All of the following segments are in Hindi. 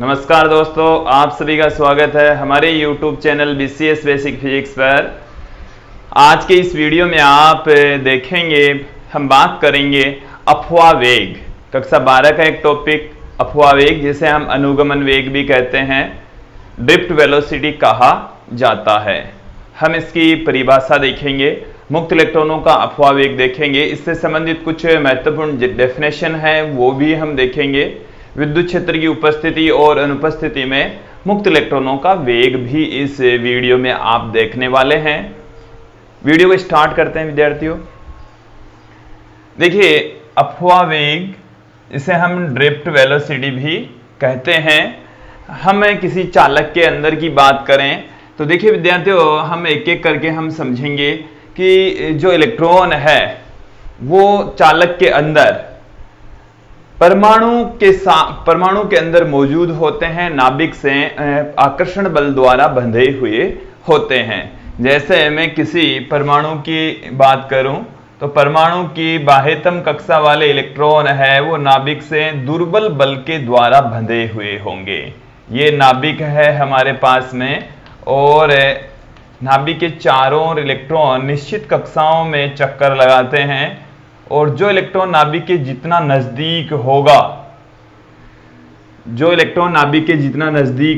नमस्कार दोस्तों, आप सभी का स्वागत है हमारे YouTube channel BCS basic physics पर। आज के इस वीडियो में आप देखेंगे, हम बात करेंगे अफवाह वेग। कक्षा 12 का एक टॉपिक अफवाह वेग, जिसे हम अनुगमन वेग भी कहते हैं, ड्रिफ्ट वेलोसिटी कहा जाता है। हम इसकी परिभाषा देखेंगे, मुक्त इलेक्ट्रॉनों का अफवाह वेग देखेंगे, इससे संबंधित कुछ महत्वपूर्ण डेफिनेशन है वो भी हम देखेंगे। विद्युत क्षेत्र की उपस्थिति और अनुपस्थिति में मुक्त इलेक्ट्रॉनों का वेग भी इस वीडियो में आप देखने वाले हैं। वीडियो को स्टार्ट करते हैं विद्यार्थियों। देखिए, अफवाह वेग, इसे हम ड्रिफ्ट वेलोसिटी भी कहते हैं। हम किसी चालक के अंदर की बात करें तो देखिए विद्यार्थियों, हम एक एक करके हम समझेंगे कि जो इलेक्ट्रॉन है वो चालक के अंदर परमाणु के अंदर मौजूद होते हैं, नाभिक से आकर्षण बल द्वारा बंधे हुए होते हैं। जैसे मैं किसी परमाणु की बात करूं तो परमाणु की बाह्यतम कक्षा वाले इलेक्ट्रॉन है वो नाभिक से दुर्बल बल के द्वारा बंधे हुए होंगे। ये नाभिक है हमारे पास में, और नाभिक के चारों ओर इलेक्ट्रॉन निश्चित कक्षाओं में चक्कर लगाते हैं, और जो इलेक्ट्रॉन नाभिक के जितना नजदीक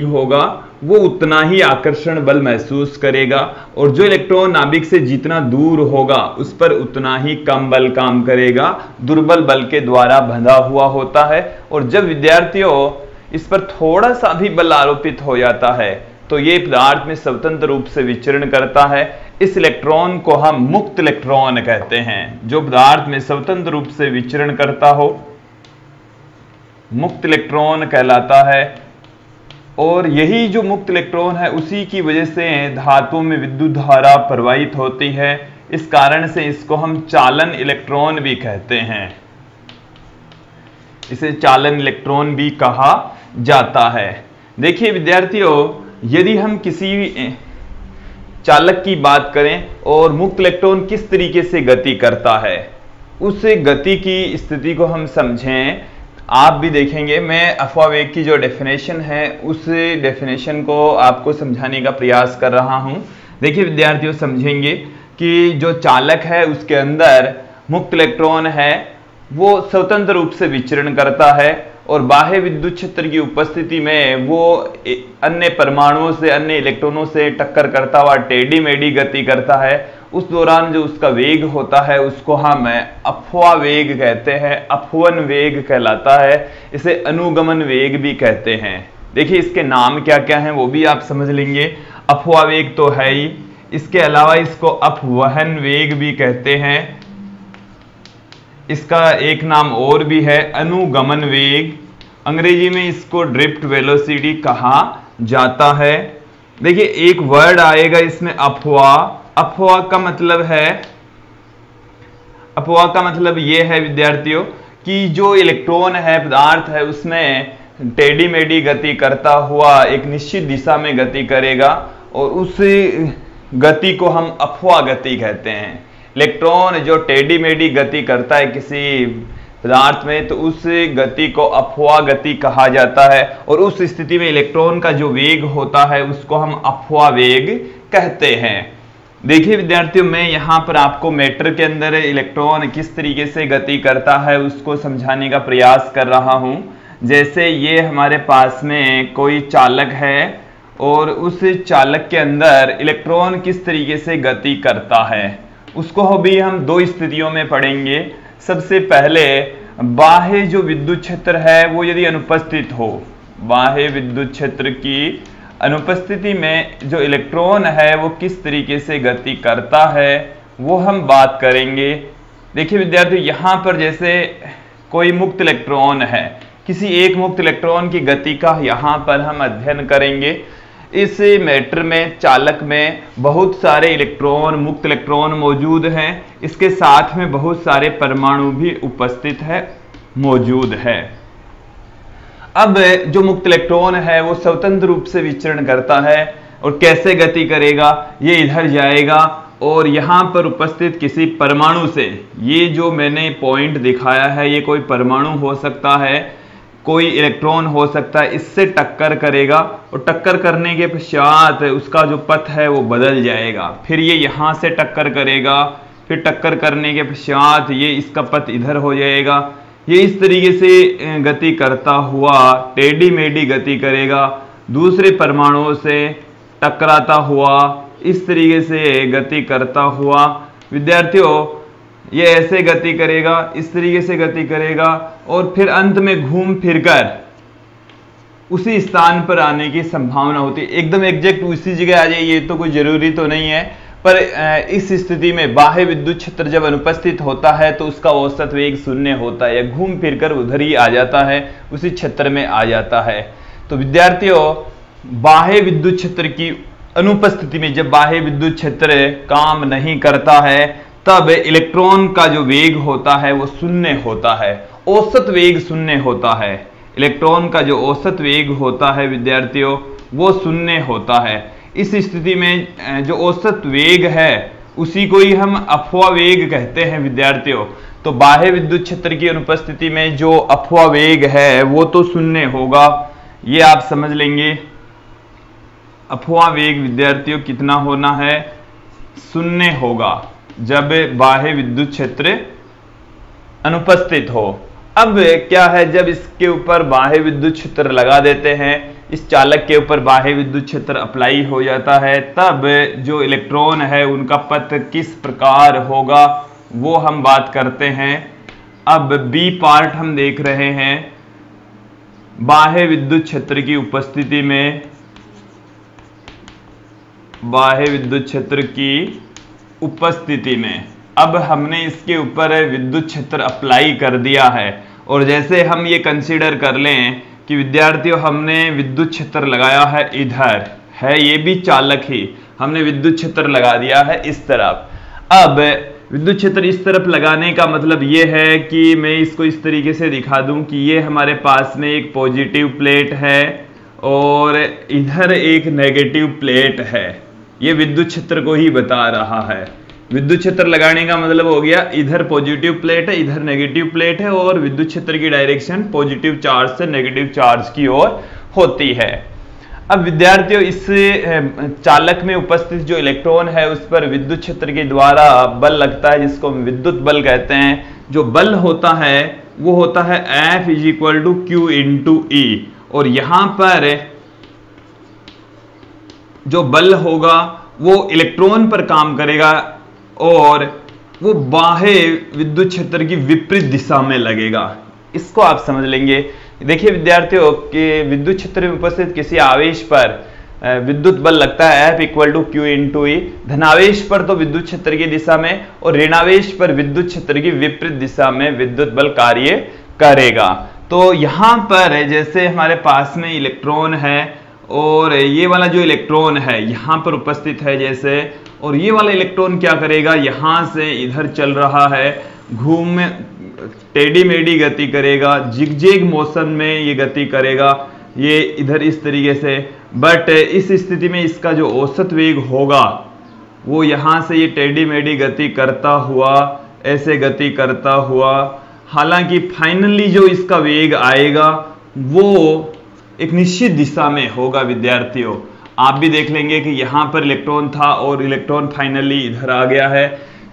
होगा वो उतना ही आकर्षण बल महसूस करेगा, और जो इलेक्ट्रॉन नाभिक से जितना दूर होगा उस पर उतना ही कम बल काम करेगा, दुर्बल बल के द्वारा बंधा हुआ होता है। और जब विद्यार्थियों इस पर थोड़ा सा भी बल आरोपित हो जाता है तो ये पदार्थ में स्वतंत्र रूप से विचरण करता है। इस इलेक्ट्रॉन को हम मुक्त इलेक्ट्रॉन कहते हैं। जो पदार्थ में स्वतंत्र रूप से विचरण करता हो मुक्त इलेक्ट्रॉन कहलाता है। और यही जो मुक्त इलेक्ट्रॉन है उसी की वजह से धातुओं में विद्युत धारा प्रवाहित होती है। इस कारण से इसको हम चालन इलेक्ट्रॉन भी कहते हैं। इसे चालन इलेक्ट्रॉन भी कहा जाता है। देखिए विद्यार्थियों, यदि हम किसी चालक की बात करें और मुक्त इलेक्ट्रॉन किस तरीके से गति करता है, उस गति की स्थिति को हम समझें। आप भी देखेंगे, मैं अफवाह वेग की जो डेफिनेशन है उस डेफिनेशन को आपको समझाने का प्रयास कर रहा हूं। देखिए विद्यार्थियों, समझेंगे कि जो चालक है उसके अंदर मुक्त इलेक्ट्रॉन है वो स्वतंत्र रूप से विचरण करता है, और बाह्य विद्युत क्षेत्र की उपस्थिति में वो अन्य परमाणुओं से, अन्य इलेक्ट्रॉनों से टक्कर करता हुआ टेढ़ी मेढ़ी गति करता है। उस दौरान जो उसका वेग होता है उसको हम अफवाह वेग कहते हैं, अपवन वेग कहलाता है। इसे अनुगमन वेग भी कहते हैं। देखिए इसके नाम क्या क्या हैं वो भी आप समझ लेंगे। अफवाह वेग तो है ही, इसके अलावा इसको अपवहन वेग भी कहते हैं। इसका एक नाम और भी है, अनुगमन वेग। अंग्रेजी में इसको ड्रिफ्ट वेलोसिटी कहा जाता है। देखिए एक वर्ड आएगा इसमें, अफवाह। अफवाह का मतलब यह है विद्यार्थियों कि जो इलेक्ट्रॉन है, पदार्थ है, उसमें टेढ़ी मेढ़ी गति करता हुआ एक निश्चित दिशा में गति करेगा, और उस गति को हम अफवाह गति कहते हैं। इलेक्ट्रॉन जो टेढ़ी मेढ़ी गति करता है किसी पदार्थ में, तो उस गति को अफवाह गति कहा जाता है। और उस स्थिति में इलेक्ट्रॉन का जो वेग होता है उसको हम अफवाह वेग कहते हैं। देखिए विद्यार्थियों, मैं यहाँ पर आपको मैटर के अंदर इलेक्ट्रॉन किस तरीके से गति करता है उसको समझाने का प्रयास कर रहा हूँ। जैसे ये हमारे पास में कोई चालक है, और उस चालक के अंदर इलेक्ट्रॉन किस तरीके से गति करता है उसको भी हम दो स्थितियों में पढ़ेंगे। सबसे पहले बाह्य जो विद्युत क्षेत्र है वो यदि अनुपस्थित हो, बाह्य विद्युत क्षेत्र की अनुपस्थिति में जो इलेक्ट्रॉन है वो किस तरीके से गति करता है वो हम बात करेंगे। देखिए विद्यार्थियों, यहाँ पर जैसे कोई मुक्त इलेक्ट्रॉन है, किसी एक मुक्त इलेक्ट्रॉन की गति का यहाँ पर हम अध्ययन करेंगे। इस मैटर में, चालक में बहुत सारे इलेक्ट्रॉन, मुक्त इलेक्ट्रॉन मौजूद हैं। इसके साथ में बहुत सारे परमाणु भी उपस्थित मौजूद है। अब जो मुक्त इलेक्ट्रॉन है वो स्वतंत्र रूप से विचरण करता है, और कैसे गति करेगा, ये इधर जाएगा और यहां पर उपस्थित किसी परमाणु से, ये जो मैंने पॉइंट दिखाया है ये कोई परमाणु हो सकता है, कोई इलेक्ट्रॉन हो सकता है, इससे टक्कर करेगा और टक्कर करने के पश्चात उसका जो पथ है वो बदल जाएगा। फिर ये यहां से टक्कर करेगा, फिर टक्कर करने के पश्चात ये इसका पथ इधर हो जाएगा। ये इस तरीके से गति करता हुआ टेढ़ी मेढ़ी गति करेगा, दूसरे परमाणुओं से टकराता हुआ इस तरीके से गति करता हुआ विद्यार्थियों ये ऐसे गति करेगा, इस तरीके से गति करेगा और फिर अंत में घूम फिरकर उसी स्थान पर आने की संभावना होती है। एकदम एग्जैक्ट उसी जगह आ जाए ये तो कोई जरूरी तो नहीं है, पर इस स्थिति में बाह्य विद्युत क्षेत्र जब अनुपस्थित होता है तो उसका औसत वेग शून्य होता है या घूम फिरकर उधर ही आ जाता है, उसी क्षेत्र में आ जाता है। तो विद्यार्थियों बाह्य विद्युत क्षेत्र की अनुपस्थिति में, जब बाह्य विद्युत क्षेत्र काम नहीं करता है, तब इलेक्ट्रॉन का जो वेग होता है वो शून्य होता है, औसत वेग शून्य होता है। इलेक्ट्रॉन का जो औसत वेग होता है विद्यार्थियों वो शून्य होता है। इस स्थिति में जो औसत वेग है उसी को ही हम अपव्यय वेग कहते हैं विद्यार्थियों। तो बाह्य विद्युत क्षेत्र की अनुपस्थिति में जो अपव्यय वेग है वो तो शून्य होगा, ये आप समझ लेंगे। अपव्यय वेग विद्यार्थियों कितना होना है, शून्य होगा जब बाह्य विद्युत क्षेत्र अनुपस्थित हो। अब क्या है, जब इसके ऊपर बाह्य विद्युत क्षेत्र लगा देते हैं, इस चालक के ऊपर बाह्य विद्युत क्षेत्र अप्लाई हो जाता है, तब जो इलेक्ट्रॉन है उनका पथ किस प्रकार होगा वो हम बात करते हैं। अब बी पार्ट हम देख रहे हैं, बाह्य विद्युत क्षेत्र की उपस्थिति में, बाह्य विद्युत क्षेत्र की उपस्थिति में अब हमने इसके ऊपर विद्युत क्षेत्र अप्लाई कर दिया है। और जैसे हम ये कंसीडर कर लें कि विद्यार्थियों हमने विद्युत क्षेत्र लगाया है, इधर है ये भी चालक ही, हमने विद्युत क्षेत्र लगा दिया है इस तरफ। अब विद्युत क्षेत्र इस तरफ लगाने का मतलब ये है कि मैं इसको इस तरीके से दिखा दूं कि ये हमारे पास में एक पॉजिटिव प्लेट है और इधर एक नेगेटिव प्लेट है। ये विद्युत क्षेत्र को ही बता रहा है। विद्युत क्षेत्र लगाने का मतलब हो गया इधर पॉजिटिव प्लेट है, इधर नेगेटिव प्लेट है और विद्युत क्षेत्र की डायरेक्शन पॉजिटिव चार्ज से नेगेटिव चार्ज की ओर होती है। अब विद्यार्थियों इस चालक में उपस्थित जो इलेक्ट्रॉन है उस पर विद्युत क्षेत्र के द्वारा बल लगता है, जिसको हम विद्युत बल कहते हैं। जो बल होता है वो होता है F = Q × E, और यहां पर जो बल होगा वो इलेक्ट्रॉन पर काम करेगा और वो बाह्य विद्युत क्षेत्र की विपरीत दिशा में लगेगा। इसको आप समझ लेंगे। देखिए विद्यार्थियों कि विद्युत क्षेत्र में उपस्थित किसी आवेश पर विद्युत बल लगता है F = Q × E। धनावेश पर तो विद्युत क्षेत्र की दिशा में और ऋणावेश पर विद्युत क्षेत्र की विपरीत दिशा में विद्युत बल कार्य करेगा। तो यहां पर जैसे हमारे पास में इलेक्ट्रॉन है और ये वाला जो इलेक्ट्रॉन है यहां पर उपस्थित है जैसे, और ये वाला इलेक्ट्रॉन क्या करेगा, यहां से इधर चल रहा है, घूम टेढ़ी मेढ़ी गति करेगा, जिगजैग मोशन में ये गति करेगा, ये इधर इस तरीके से। बट इस स्थिति में इसका जो औसत वेग होगा वो यहां से ये टेढ़ी मेढ़ी गति करता हुआ ऐसे गति करता हुआ, हालांकि फाइनली जो इसका वेग आएगा वो एक निश्चित दिशा में होगा। विद्यार्थियों आप भी देख लेंगे कि यहां पर इलेक्ट्रॉन था और इलेक्ट्रॉन फाइनली इधर आ गया है,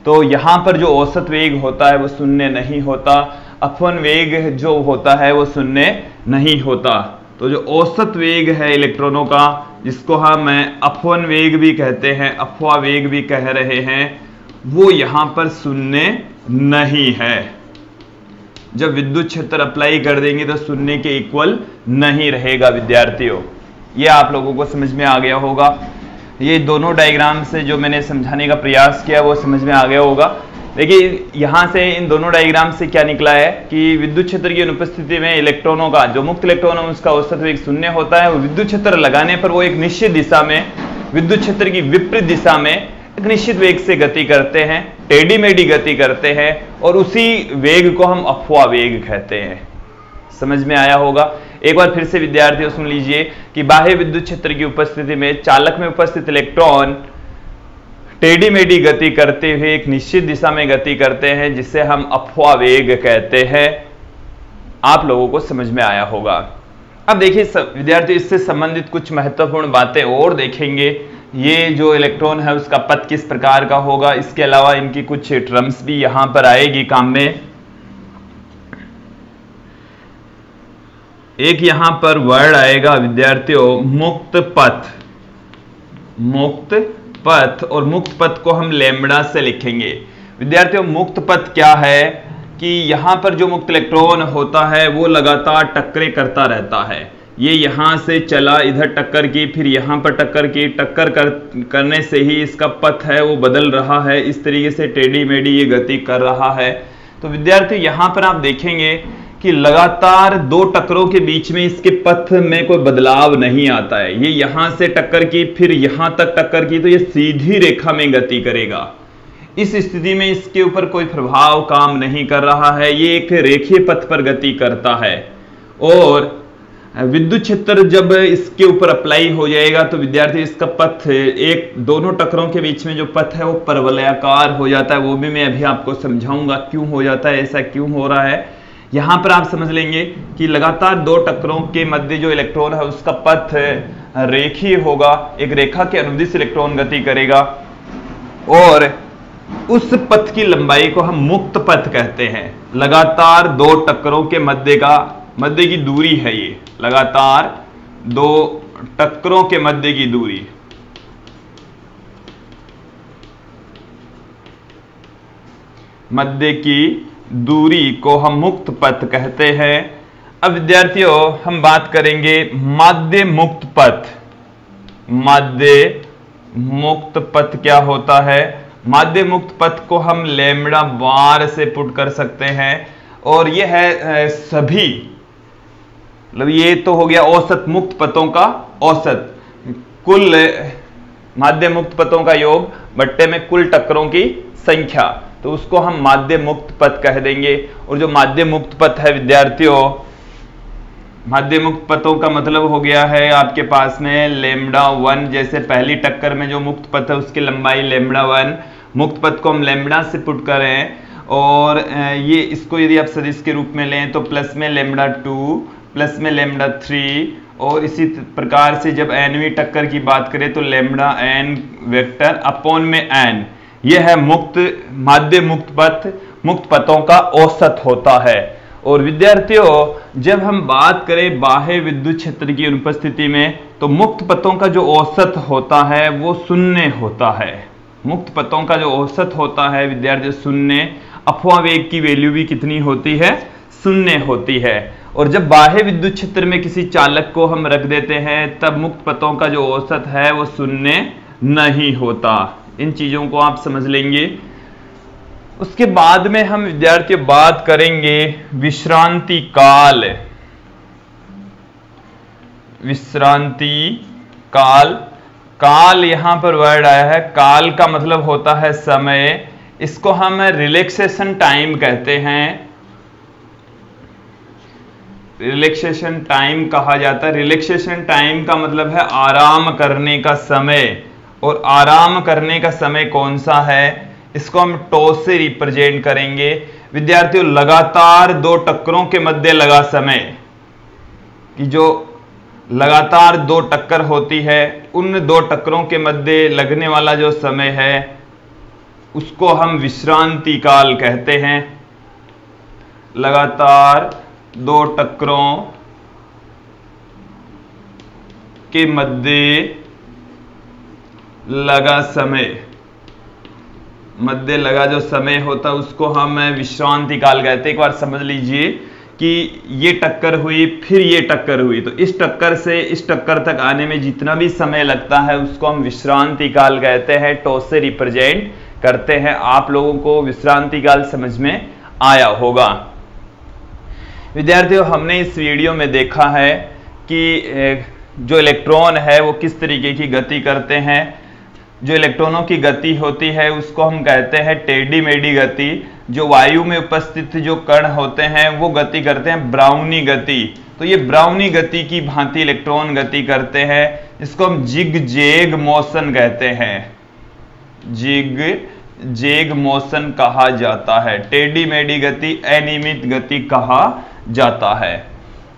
तो यहां पर जो औसत वेग होता है वो शून्य नहीं होता, अपवन वेग जो होता है वो शून्य नहीं होता। तो जो औसत वेग है इलेक्ट्रॉनों का, जिसको हम अपवन वेग भी कहते हैं, अपव्यय वेग भी कह रहे हैं, वो यहां पर शून्य नहीं है। जब विद्युत क्षेत्र अप्लाई कर देंगे तो शून्य के इक्वल नहीं रहेगा। विद्यार्थियों ये आप लोगों को समझ में आ गया होगा। ये दोनों डायग्राम से जो मैंने समझाने का प्रयास किया वो समझ में आ गया होगा। देखिए यहां से इन दोनों डायग्राम से क्या निकला है कि विद्युत क्षेत्र की अनुपस्थिति में इलेक्ट्रॉनों का जो मुक्त इलेक्ट्रॉन है उसका औसत वेग शून्य होता है, और विद्युत क्षेत्र लगाने पर वो एक निश्चित दिशा में, विद्युत क्षेत्र की विपरीत दिशा में एक निश्चित वेग से गति करते हैं, टेढ़ी मेढ़ी गति करते हैं, और उसी वेग को हम अपव्यय वेग कहते हैं। समझ में आया होगा। एक बार फिर से विद्यार्थियों सुन लीजिए कि बाह्य विद्युत क्षेत्र की उपस्थिति में चालक में उपस्थित इलेक्ट्रॉन टेढ़ी मेढ़ी गति करते हुए एक निश्चित दिशा में गति करते हैं, जिसे हम अपव्यय वेग कहते हैं। आप लोगों को समझ में आया होगा। अब देखिए विद्यार्थी, इससे संबंधित कुछ महत्वपूर्ण बातें और देखेंगे। ये जो इलेक्ट्रॉन है उसका पथ किस प्रकार का होगा, इसके अलावा इनकी कुछ टर्म्स भी यहां पर आएगी काम में। एक यहां पर वर्ड आएगा विद्यार्थियों मुक्त पथ, मुक्त पथ, और मुक्त पथ को हम लैम्ब्डा से लिखेंगे। विद्यार्थियों मुक्त पथ क्या है कि यहां पर जो मुक्त इलेक्ट्रॉन होता है वो लगातार टक्करें करता रहता है। ये यहां से चला, इधर टक्कर की, फिर यहां पर टक्कर की, टक्कर करने से ही इसका पथ है वो बदल रहा है, इस तरीके से टेढ़ी मेढ़ी ये गति कर रहा है। तो विद्यार्थी यहां पर आप देखेंगे कि लगातार दो टक्करों के बीच में इसके पथ में कोई बदलाव नहीं आता है। ये यहां से टक्कर की, फिर यहां तक टक्कर की, तो ये सीधी रेखा में गति करेगा। इस स्थिति में इसके ऊपर कोई प्रभाव काम नहीं कर रहा है, ये एक रेखीय पथ पर गति करता है। और विद्युत क्षेत्र जब इसके ऊपर अप्लाई हो जाएगा तो विद्यार्थी इसका पथ, एक दोनों टक्करों के बीच में जो पथ है वो परवलयाकार हो जाता है। वो भी मैं अभी आपको समझाऊंगा क्यों हो जाता है, ऐसा क्यों हो रहा है। यहां पर आप समझ लेंगे कि लगातार दो टक्करों के मध्य जो इलेक्ट्रॉन है उसका पथ रेखीय होगा, एक रेखा के अनुदिश इलेक्ट्रॉन गति करेगा, और उस पथ की लंबाई को हम मुक्त पथ कहते हैं। लगातार दो टक्करों के मध्य की दूरी है ये, लगातार दो टक्करों के मध्य की दूरी, मध्य की दूरी को हम मुक्त पथ कहते हैं। अब विद्यार्थियों हम बात करेंगे माध्य मुक्त पथ। माध्य मुक्त पथ क्या होता है? माध्य मुक्त पथ को हम लैम्ब्डा बार से पुट कर सकते हैं, और यह है सभी, मतलब ये तो हो गया औसत मुक्त पथों का औसत, कुल माध्य मुक्त पथों का योग बट्टे में कुल टक्करों की संख्या, तो उसको हम माध्य मुक्त पथ कह देंगे। और जो माध्य मुक्त पथ है विद्यार्थियों, माध्य मुक्त पथों का मतलब हो गया है आपके पास में लैम्ब्डा 1, जैसे पहली टक्कर में जो मुक्त पथ है उसकी लंबाई लैम्ब्डा 1, मुक्त पथ को हम लैम्ब्डा से पुट करें, और ये इसको यदि आप सदिश के रूप में लें तो प्लस में लैम्ब्डा 2, प्लस में लैम्ब्डा 3, और इसी प्रकार से जब nवीं टक्कर की बात करें तो लैम्ब्डा n वेक्टर अपॉन में n। यह है माध्य मुक्त पथ, मुक्त पथों का औसत होता है। और विद्यार्थियों जब हम बात करें बाह्य विद्युत क्षेत्र की अनुपस्थिति में, तो मुक्त पथों का जो औसत होता है वो शून्य होता है। मुक्त पथों का जो औसत होता है विद्यार्थी शून्य, अपवावेग की वैल्यू भी कितनी होती है? शून्य होती है। और जब बाह्य विद्युत क्षेत्र में किसी चालक को हम रख देते हैं तब मुक्त पथों का जो औसत है वो शून्य नहीं होता। इन चीजों को आप समझ लेंगे। उसके बाद में हम विद्यार्थी बात करेंगे विश्रांति काल। विश्रांति काल, काल यहां पर वर्ड आया है, काल का मतलब होता है समय, इसको हम रिलैक्सेशन टाइम कहते हैं, रिलैक्सेशन टाइम कहा जाता है। रिलैक्सेशन टाइम का मतलब है आराम करने का समय, और आराम करने का समय कौन सा है? इसको हम टो से रिप्रेजेंट करेंगे। विद्यार्थियों लगातार दो टक्करों के मध्य लगा समय, कि जो लगातार दो टक्कर होती है उन दो टक्करों के मध्य लगने वाला जो समय है उसको हम विश्रांति काल कहते हैं। लगातार दो टक्करों के मध्य लगा समय, मध्य लगा जो समय होता है उसको हम विश्रांति काल कहते हैं। एक बार समझ लीजिए कि ये टक्कर हुई, फिर ये टक्कर हुई, तो इस टक्कर से इस टक्कर तक आने में जितना भी समय लगता है उसको हम विश्रांति काल कहते हैं, टो से रिप्रेजेंट करते हैं। आप लोगों को विश्रांति काल समझ में आया होगा। विद्यार्थियों हमने इस वीडियो में देखा है कि जो इलेक्ट्रॉन है वो किस तरीके की गति करते हैं। जो इलेक्ट्रॉनों की गति होती है उसको हम कहते हैं टेढ़ी मेढ़ी गति। जो वायु में उपस्थित जो कण होते हैं वो गति करते हैं ब्राउनी गति। तो ये ब्राउनी गति की भांति इलेक्ट्रॉन गति करते हैं, इसको हम जिग जैग मोशन कहते हैं, जिग जैग मोशन कहा जाता है। टेढ़ी मेढ़ी गति, अनियमित गति कहा जाता है।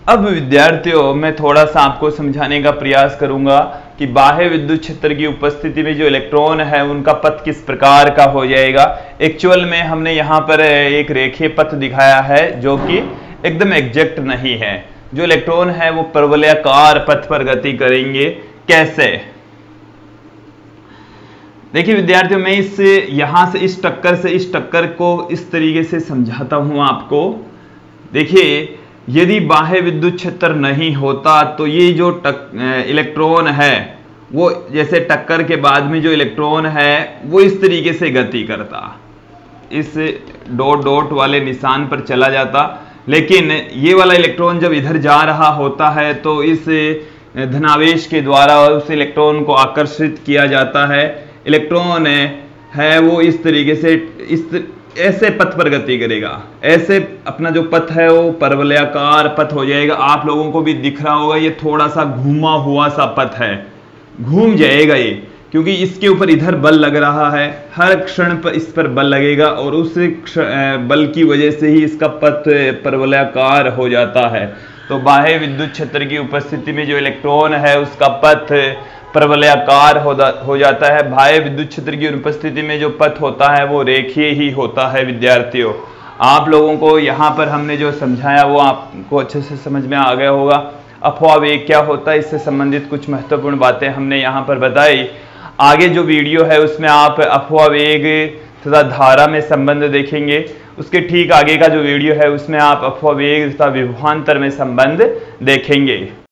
अब विद्यार्थियों, मैं थोड़ा सा आपको समझाने का प्रयास करूंगा कि बाह्य विद्युत क्षेत्र की उपस्थिति में जो इलेक्ट्रॉन है उनका पथ किस प्रकार का हो जाएगा। एक्चुअल में हमने यहाँ पर एक रेखीय पथ दिखाया है जो कि एकदम एग्जैक्ट नहीं है। जो इलेक्ट्रॉन है वो परवलयाकार पथ पर गति करेंगे। कैसे? देखिए विद्यार्थियों, मैं यहां से इस टक्कर को इस तरीके से समझाता हूं आपको। देखिए, यदि बाह्य विद्युत क्षेत्र नहीं होता तो ये जो इलेक्ट्रॉन है वो जैसे टक्कर के बाद में जो इलेक्ट्रॉन है वो इस तरीके से गति करता, इस डॉट डॉट वाले निशान पर चला जाता। लेकिन ये वाला इलेक्ट्रॉन जब इधर जा रहा होता है तो इस धनावेश के द्वारा उस इलेक्ट्रॉन को आकर्षित किया जाता है। इलेक्ट्रॉन है वो इस तरीके से ऐसे पथ पर गति करेगा। ऐसे अपना जो पथ है वो परवलयाकार पथ हो जाएगा। आप लोगों को भी दिख रहा होगा ये थोड़ा सा घूमा हुआ सा पथ है, घूम जाएगा ये, क्योंकि इसके ऊपर इधर बल लग रहा है। हर क्षण पर इस पर बल लगेगा और उस बल की वजह से ही इसका पथ परवलयाकार हो जाता है। तो बाह्य विद्युत क्षेत्र की उपस्थिति में जो इलेक्ट्रॉन है उसका पथ परवलयाकार हो जाता है। बाह्य विद्युत क्षेत्र की उपस्थिति में जो पथ होता है वो रेखीय ही होता है। विद्यार्थियों, आप लोगों को यहाँ पर हमने जो समझाया वो आपको अच्छे से समझ में आ गया होगा। अपवाह वेग क्या होता है, इससे संबंधित कुछ महत्वपूर्ण बातें हमने यहाँ पर बताई। आगे जो वीडियो है उसमें आप अपवाह वेग तथा धारा में संबंध देखेंगे। उसके ठीक आगे का जो वीडियो है उसमें आप अपवाह वेग तथा विभवांतर में संबंध देखेंगे।